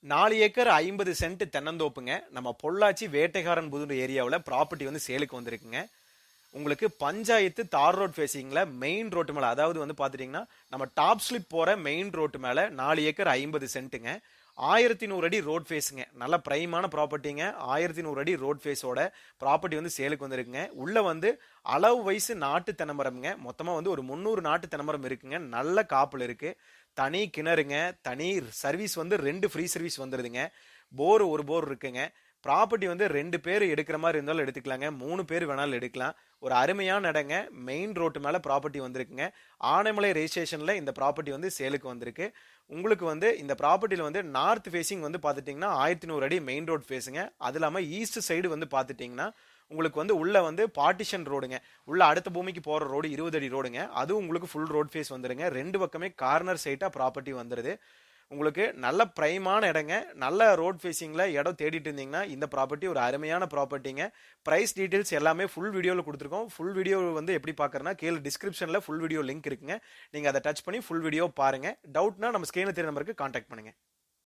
4 acre 50 send தென்னந்தோப்புங்க. நம்ம பொள்ளாச்சி வேட்டைக்காரன் புதூர் ஏரியாவில் property வந்து சேலுக்கு வந்திருக்குங்க. உங்களுக்கு பஞ்சாயத்து தார் ரோட் ஃபேஸிங்கில் மெயின் ரோட்டு மேலே, அதாவது வந்து பார்த்துட்டிங்கன்னா நம்ம டாப் ஸ்லிப் போகிற மெயின் ரோட்டு மேலே 4 ஏக்கர் 50 சென்ட்டுங்க. 1100 அடி ரோட் ஃபேஸுங்க. நல்ல பிரைமான ப்ராப்பர்ட்டிங்க. 1100 அடி ரோட் ஃபேஸோட ப்ராப்பர்ட்டி வந்து சேலுக்கு வந்துருக்குங்க. உள்ளே வந்து அளவு வயசு நாட்டு தென்னமரம்ங்க. மொத்தமாக வந்து ஒரு 300 நாட்டு தென்னமரம் இருக்குங்க. நல்ல காப்பில் இருக்குது. தனி கிணறுங்க. தனி சர்வீஸ் வந்து 2 ஃப்ரீ சர்வீஸ் வந்துடுதுங்க. போர் ஒரு போர் இருக்குங்க. ப்ராப்பர்ட்டி வந்து 2 பேர் எடுக்கிற மாதிரி இருந்தாலும் எடுத்துக்கலாங்க. 3 பேர் வேணாலும் எடுக்கலாம். ஒரு அருமையான இடங்க. மெயின் ரோட்டு மேலே ப்ராப்பர்ட்டி வந்திருக்குங்க. ஆனைமலை ரெஜிஸ்ட்ரேஷனில் இந்த ப்ராப்பர்ட்டி வந்து சேலுக்கு வந்திருக்கு. உங்களுக்கு வந்து இந்த ப்ராப்பர்ட்டியில் வந்து நார்த் ஃபேஸிங் வந்து பார்த்துட்டிங்கன்னா 1100 அடி மெயின் ரோட் ஃபேஸுங்க. அது இல்லாமல் ஈஸ்ட் சைடு வந்து பார்த்துட்டிங்கன்னா உங்களுக்கு வந்து உள்ள வந்து பார்ட்டிஷன் ரோடுங்க. உள்ள அடுத்த பூமிக்கு போகிற ரோடு 20 அடி ரோடுங்க. அதுவும் உங்களுக்கு ஃபுல் ரோட் ஃபேஸ் வந்துடுங்க. 2 பக்கமே கார்னர் சைட்டாக ப்ராப்பர்ட்டி வந்துடுது. உங்களுக்கு நல்ல பிரைமான இடங்க. நல்ல ரோட் ஃபேஸிங்கில் இடம் தேடிட்டு இருந்தீங்கன்னா இந்த ப்ராப்பர்ட்டி ஒரு அருமையான ப்ராப்பர்ட்டிங்க. ப்ரைஸ் டீட்டெயில்ஸ் எல்லாமே ஃபுல் வீடியோவில் கொடுத்துருக்கோம். ஃபுல் வீடியோ வந்து எப்படி பார்க்குறேன்னா கீழே டிஸ்கிரிப்ஷனில் ஃபுல் வீடியோ லிங்க் இருக்குங்க. நீங்கள் அதை டச் பண்ணி ஃபுல் வீடியோ பாருங்கள். டவுட்னா நம்ம ஸ்க்ரீனில் தெரிய நம்பருக்கு கான்டாக்ட் பண்ணுங்கள்.